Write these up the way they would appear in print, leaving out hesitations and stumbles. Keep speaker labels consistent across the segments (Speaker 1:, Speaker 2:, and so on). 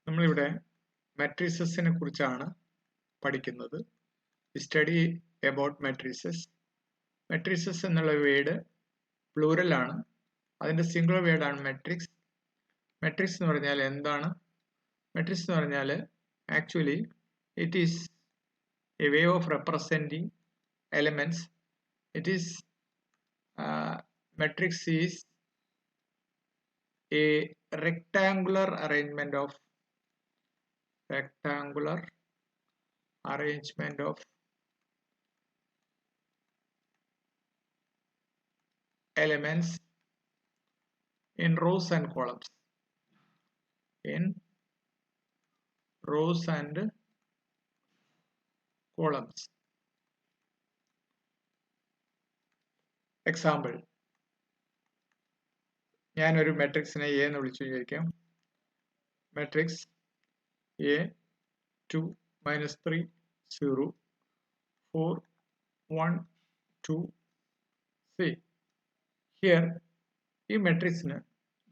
Speaker 1: നമ്മളിവിടെ മെട്രിസസിനെ കുറിച്ചാണ് പഠിക്കുന്നത്. Study about matrices. മെട്രിസസ് എന്നുള്ള വേർഡ് പ്ലൂറൽ ആണ്. അതിന്റെ സിംഗുലർ വേർഡ് ആണ് മെട്രിക്സ്. മെട്രിക്സ് എന്ന് പറഞ്ഞാൽ എന്താണ്? മെട്രിക്സ് എന്ന് പറഞ്ഞാൽ actually it is a way of representing elements. It is matrix is a rectangular arrangement of elements in rows and columns. Example, ഞാനൊരു മെട്രിക്സിനെ എ എന്ന് വിളിച്ചു വിചാരിക്കാം. Matrix A 2 -3 0 4 1 2 3. ഹിയർ ഈ മെട്രിക്സിന്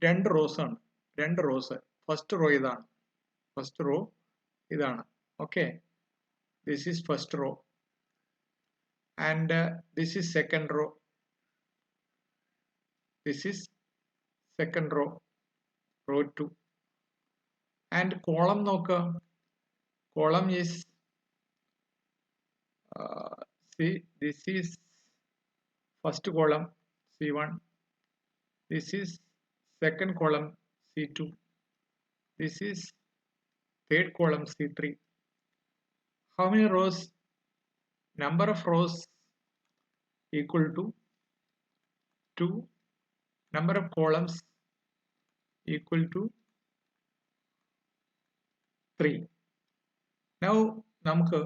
Speaker 1: രണ്ട് റോസ് ആണ്. രണ്ട് റോസ്. ഫസ്റ്റ് റോ ഇതാണ്. Okay, this is first row and this is second row. Second row, row 2, and column നോക്കുക. Column is see, this is first column C1, this is second column C2, this is third column C3. How many rows? Number of rows equal to 2. Number of columns equal to 3. Now നമുക്ക്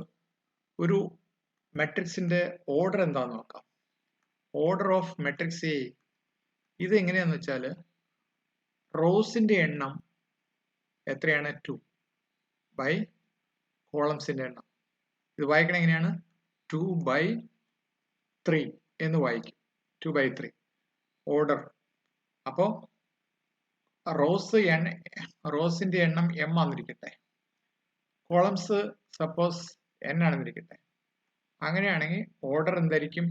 Speaker 1: ഒരു മെട്രിക്സിന്റെ order എന്താണെന്ന് നോക്കാം. Order of matrix A ഇത് എങ്ങനെയാന്ന് വെച്ചാൽ റോസിന്റെ എണ്ണം എത്രയാണ്? 2 ബൈ കോളംസിന്റെ എണ്ണം. ഇത് വായിക്കണം എങ്ങനെയാണ്? 2 by 3 എന്ന് വായിക്കും. 2 by 3 ഓർഡർ. അപ്പോൾ റോസിന്റെ എണ്ണം m ആണെന്നിരിക്കട്ടെ, കോളംസ് സപ്പോസ് n ആണെന്നിരിക്കട്ടെ. അങ്ങനെയാണെങ്കിൽ ഓർഡർ എന്തായിരിക്കും?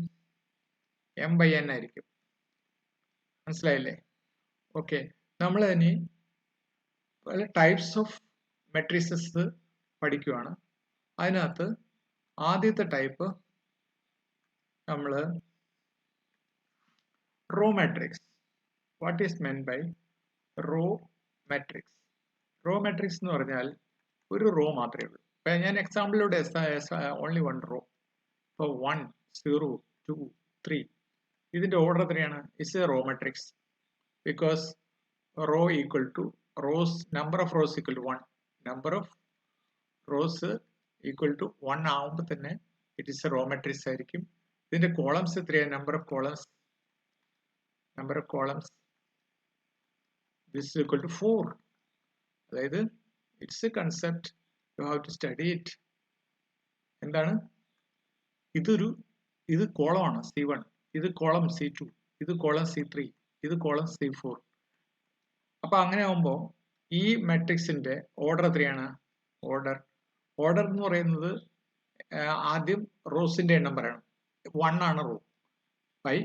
Speaker 1: m by n ആയിരിക്കും. മനസ്സിലായില്ലേ? ഓക്കെ, നമ്മൾ ഇനി പല ടൈപ്സ് ഓഫ് മെട്രിസസ് പഠിക്കുകയാണ്. അതിനകത്ത് ആദ്യത്തെ ടൈപ്പ് നമ്മൾ row matrix. What is meant by row matrix? Row matrix എന്ന് പറഞ്ഞാൽ ഒരു റോ മാത്രമേ ഉള്ളൂ. ഇപ്പൊ ഞാൻ എക്സാമ്പിളിലൂടെ ഓൺലി വൺ റോ. ഇപ്പോൾ 1 0 2 3 ഇതിന്റെ ഓർഡർ എത്രയാണ്? It's a row matrix because row equal to rows, number of rows equal to 1. Number of rows equal to 1 ആവുമ്പോൾ തന്നെ it is a row matrix ആയിരിക്കും. ഇതിന്റെ കോളംസ് എത്രയാണ്? Number of columns this is equal to 4. അതായത് it's a concept, you have to study it. എന്താണ് ഇത് കോളമാണ് C1, ഇത് column C2, ഇത് കോളം C3, ഇത് കോളം C4. അപ്പൊ അങ്ങനെ ആവുമ്പോൾ ഈ മാട്രിക്സിന്റെ ഓർഡർ എത്രയാണ്? ഓർഡർ എന്ന് പറയുന്നത് ആദ്യം റോസിന്റെ എണ്ണം പറയണം. 1 ആണ് റോ ബൈ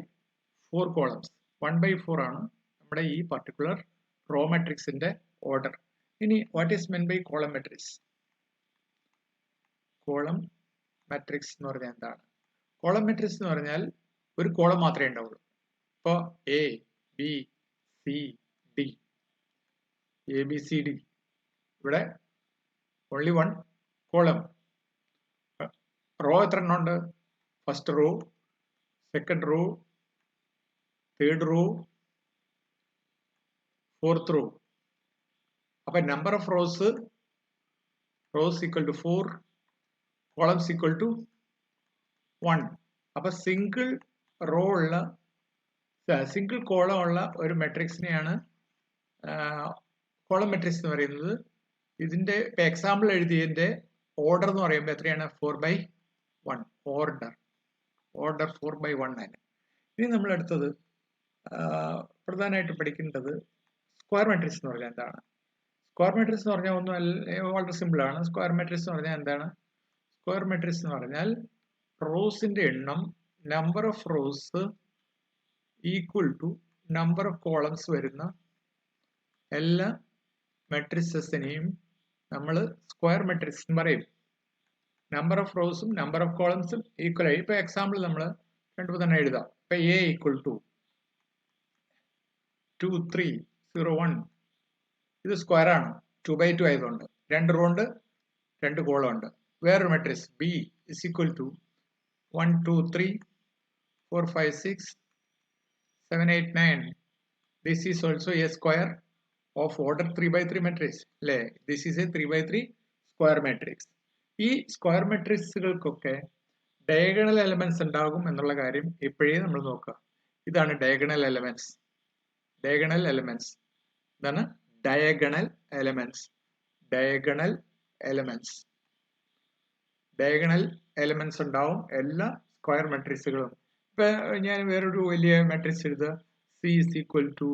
Speaker 1: 4 കോളംസ്. 1 by 4 ആണ് നമ്മുടെ ഈ പർട്ടിക്കുലർ റോ മാട്രിക്സിന്റെ ഓർഡർ. ഇനി what is meant by column matrix? Column matrix എന്ന് പറഞ്ഞാൽ എന്താണ്? കോളം മാട്രിക്സ് എന്ന് പറഞ്ഞാൽ ഒരു കോളം മാത്രമേ ഉണ്ടാവുള്ളൂ. ഇപ്പോൾ A B C D ABCD, ഇവിടെ ഓൺലി വൺ കോളം. റോ എത്ര എണ്ണം ഉണ്ട്? First row, second row, third row, fourth row. അപ്പോൾ number of rows equal to 4, columns equal to 1. അപ്പോൾ സിംഗിൾ കോളം ഉള്ള ഒരു മെട്രിക്സിനെയാണ് കോളം മെട്രിക്സ് എന്ന് പറയുന്നത്. ഇതിന്റെ എക്സാമ്പിൾ എഴുതിയതിന്റെ ഓർഡർ എന്ന് പറയുമ്പോൾ എത്രയാണ്? 4 by 1 ഓർഡർ. ഓർഡർ 4/1 ആണ്. ഇനി നമ്മൾ അടുത്തത് പ്രധാനമായിട്ട് പഠിക്കേണ്ടത് സ്ക്വയർ മാട്രിക്സ് എന്ന് പറഞ്ഞാൽ എന്താണ്. സ്ക്വയർ മാട്രിക്സ് എന്ന് പറഞ്ഞാൽ വളരെ സിമ്പിൾ ആണ്. സ്ക്വയർ മാട്രിക്സ് എന്ന് പറഞ്ഞാൽ എന്താണ്? സ്ക്വയർ മാട്രിക്സ് എന്ന് പറഞ്ഞാൽ റോസിന്റെ എണ്ണം number of rows equal to number of columns വരുന്ന എല്ലാ മെട്രിക്സിനെയും നമ്മൾ സ്ക്വയർ മെട്രിക്സ് എന്ന് പറയും. നമ്പർ ഓഫ് റോസും നമ്പർ ഓഫ് കോളംസും ഈക്വൽ ആയി. ഇപ്പൊ എക്സാമ്പിൾ നമ്മൾ രണ്ടു തന്നെ എഴുതാം. ഇപ്പൊ എ ഈക്വൽ ടു 2 3 0 1 ഇത് സ്ക്വയർ ആണ്. 2/2 ആയതുകൊണ്ട് 2 റോ ഉണ്ട്, 2 കോളം ഉണ്ട്. വേറൊരു matrix B is equal to 1 2 3 4 5 6 7 8 9. This is also a square of order 3/3 matrix. അല്ലേ? This is a 3/3 square matrix. ഈ സ്ക്വയർ മെട്രിക്സുകൾക്കൊക്കെ ഡയഗണൽ എലമെന്റ്സ് ഉണ്ടാകും എന്നുള്ള കാര്യം ഇപ്പോഴേ നമ്മൾ നോക്കുക. ഇതാണ് ഡയഗണൽ എലമെന്റ്സ്. ഡയഗണൽ എലമെന്റ്സ് ഇതാണ് diagonal elements. Diagonal elements diagonal elements ഉണ്ടാവും എല്ലാ സ്ക്വയർ മെട്രിക്സുകളും. ഇപ്പൊ ഞാൻ വേറൊരു വലിയ മെട്രിക്സ് എഴുതുക. C is equal to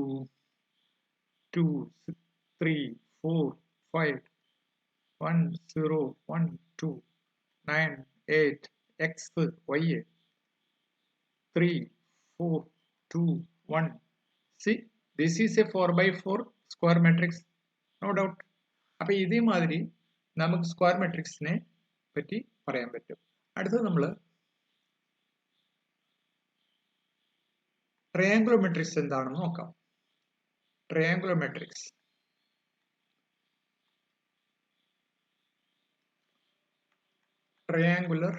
Speaker 1: 2 3 4 5 1 0 1 2 9 8 x y 3 4 2 1. See, this is a 4/4 square matrix, no doubt. അപ്പൊ ഇതേമാതിരി നമുക്ക് സ്ക്വയർ മെട്രിക്സിനെ പറ്റി പറയാൻ പറ്റും. അടുത്തത് നമ്മൾ ട്രയാങ്കുലർ മെട്രിക്സ് എന്താണെന്ന് നോക്കാം. Triangular matrix triangular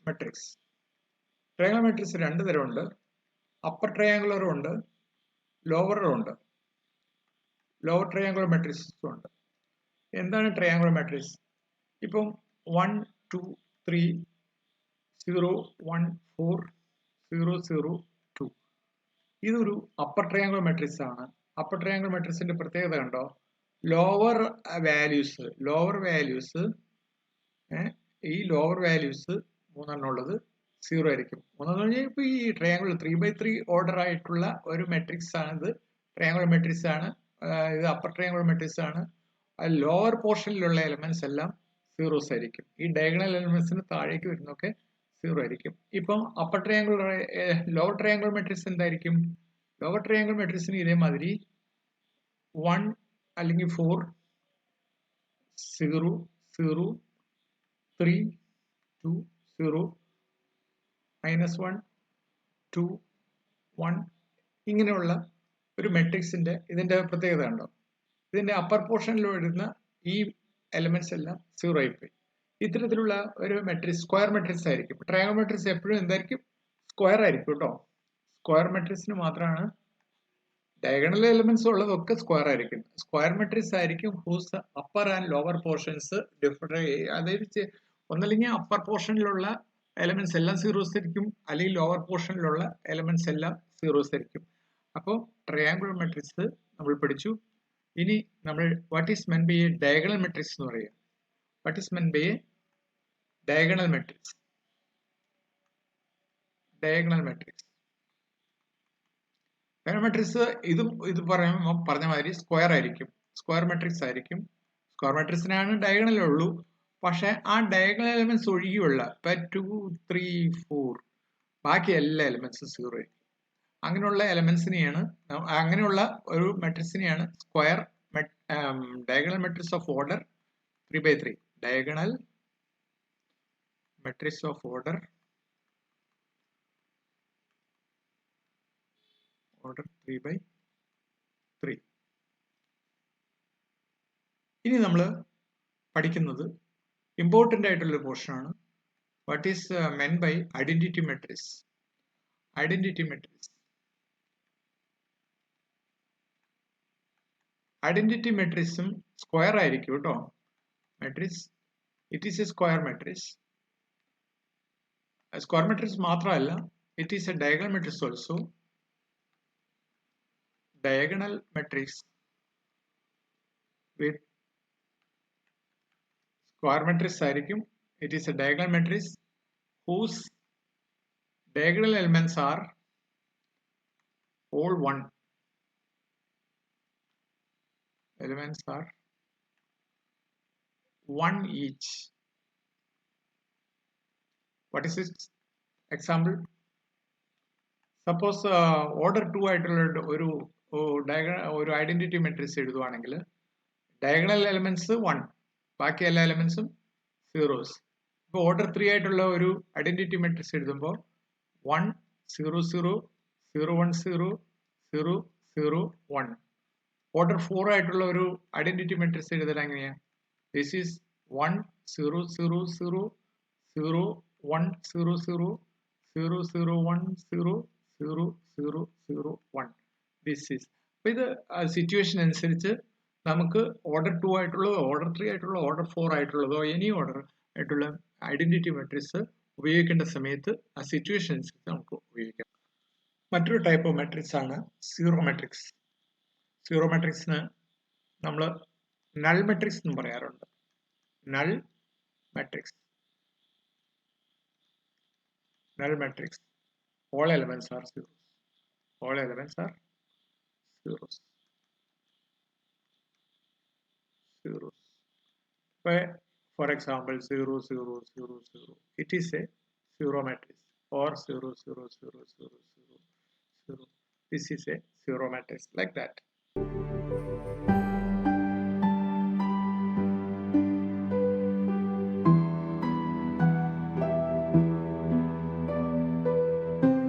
Speaker 1: matrix triangular matrix രണ്ട് തരമുണ്ട്. അപ്പർ ട്രയാങ്കുലറും ഉണ്ട്, ലോവറും ഉണ്ട്. ലോവർ ട്രയാങ്കുലർ മെട്രിക്സും ഉണ്ട്. എന്താണ് ട്രയാങ്കുലർ മെട്രിക്സ്? ഇപ്പം 1 2 3 0 1 4 0 0 2 ഇതൊരു അപ്പർ ട്രയാങ്കുലർ മെട്രിക്സ് ആണ്. അപ്പർ ട്രയാങ്കുലർ മെട്രിക്സിന്റെ പ്രത്യേകത കണ്ടോ? ലോവർ വാല്യൂസ് ഈ ലോവർ വാല്യൂസ് മൂന്നെണ്ണം ഉള്ളത് 0 ആയിരിക്കും. മൂന്നെന്ന് പറഞ്ഞാൽ ഇപ്പൊ ഈ ട്രയാങ്കുലർ 3/3 ഓർഡർ ആയിട്ടുള്ള ഒരു മെട്രിക്സ് ആണ് ഇത്. ട്രയാങ്കുലർ മെട്രിക്സ് ആണ്. ഇത് അപ്പർ ട്രയാങ്കുലർ മെട്രിക്സ് ആണ്. ലോവർ പോർഷനിലുള്ള എലമെന്റ്സ് എല്ലാം സീറോസ് ആയിരിക്കും. ഈ ഡയഗണൽ എലമെന്റ്സിന് താഴേക്ക് വരുന്നൊക്കെ 0 ആയിരിക്കും. ഇപ്പം upper triangular lower triangular matrix എന്തായിരിക്കും? ലോവർ ട്രയാങ്കുലർ മെട്രിക്സിന് ഇതേമാതിരി 1 അല്ലെങ്കിൽ 4 0 0 3 2 0 -1 2 1 ഇങ്ങനെയുള്ള ഒരു മെട്രിക്സിന്റെ ഇതിന്റെ പ്രത്യേകത ഉണ്ടോ? ഇതിന്റെ അപ്പർ പോർഷനിൽ വരുന്ന ഈ എലമെന്റ്സ് എല്ലാം 0 ആയിപ്പോയി. ഇത്തരത്തിലുള്ള ഒരു മെട്രിക്സ് സ്ക്വയർ മെട്രിക്സ് ആയിരിക്കും. ട്രയാങ്കുലർ മെട്രിക്സ് എപ്പോഴും എന്തായിരിക്കും? സ്ക്വയർ ആയിരിക്കും കേട്ടോ. സ്ക്വയർ മെട്രിക്സിന് മാത്രമാണ് ഡയഗണൽ എലമെന്റ്സ് ഉള്ളതൊക്കെ സ്ക്വയർ ആയിരിക്കും. സ്ക്വയർ മെട്രിക്സ് ആയിരിക്കും whose upper and lower portions different. അതായത് ഒന്നല്ലെങ്കിൽ അപ്പർ പോർഷനിലുള്ള എലമെന്റ്സ് എല്ലാം സീറോസ് ആയിരിക്കും, അല്ലെങ്കിൽ ലോവർ പോർഷനിലുള്ള എലമെന്റ്സ് എല്ലാം സീറോസ് ആയിരിക്കും. അപ്പോൾ ട്രയാങ്കുലർ മെട്രിക്സ് നമ്മൾ പഠിച്ചു. ഇനി നമ്മൾ what is meant by a diagonal matrix എന്ന് പറയുക. What is meant by a diagonal matrix? Diagonal matrix matrix ഇത് പറഞ്ഞ മാതിരി സ്ക്വയർ ആയിരിക്കും. സ്ക്വയർ മെട്രിക്സ് ആയിരിക്കും. സ്ക്വയർ മെട്രിക്സിനാണ് ഡയഗണൽ ഉള്ളൂ. പക്ഷെ ആ ഡയഗണൽ എലമെന്റ്സ് ഒഴികെയുള്ള ഇപ്പൊ 2 3 4 ബാക്കി എല്ലാ എലമെന്റ്സും 0 ആയിരിക്കും. അങ്ങനെയുള്ള എലമെന്റ്സിനെയാണ് അങ്ങനെയുള്ള ഒരു മെട്രിക്സിനെയാണ് square diagonal matrix of order 3/3. Diagonal matrix of order 3/3. ഇനി നമ്മൾ പഠിക്കുന്നത് ഇമ്പോർട്ടന്റ് ആയിട്ടുള്ള ഒരു പോർഷൻ ആണ്. What is meant by identity matrix? Identity matrix identity മെട്രിക്സും സ്ക്വയർ ആയിരിക്കും കേട്ടോ. Matrix it is a square matrix. Square matrix മാത്രമല്ല, it is a diagonal matrix also. diagonal matrix with square matrix ആയിരിക്കും. It is a diagonal matrix whose diagonal elements are all 1. Elements are 1 each. What is its example? Suppose order 2 ആയിട്ടുള്ള ഒരു identity matrix എഴുതുവാണെങ്കിൽ diagonal elements 1, ബാക്കി എല്ലാ എലമെന്റ്സും zeros. ഇപ്പോൾ order 3 ആയിട്ടുള്ള ഒരു identity matrix എഴുതുമ്പോൾ 1 0 0 0 1 0 0 0 1. Order 4 ആയിട്ടുള്ള ഒരു ഐഡന്റിറ്റി മെട്രിക്സ് എഴുതാൻ എങ്ങനെയാ? This is 1 0 0 0 0 1 0 0 0 0 1 0 0 0 0 1. This is. അപ്പോൾ ഇത് സിറ്റുവേഷൻ അനുസരിച്ച് നമുക്ക് ഓർഡർ 2 ആയിട്ടുള്ളതോ ഓർഡർ 3 ആയിട്ടുള്ളതോ ഓർഡർ 4 ആയിട്ടുള്ളതോ എനി ഓർഡർ ആയിട്ടുള്ള ഐഡന്റിറ്റി മെട്രിക്സ് ഉപയോഗിക്കേണ്ട സമയത്ത് ആ സിറ്റുവേഷൻ അനുസരിച്ച് നമുക്ക് ഉപയോഗിക്കാം. മറ്റൊരു ടൈപ്പ് ഓഫ് മെട്രിക്സ് ആണ് സീറോ മെട്രിക്സ്. സീറോ മെട്രിക്സിന് നമ്മൾ നൾ മെട്രിക്സ് എന്ന് പറയാറുണ്ട്. Null matrix. Null matrix. All elements are zeros. All elements are zeros. Zeros. For example, 0 0 0 0. It is a zero matrix. Or 0 0 0 0 0 0. This is a zero matrix like that.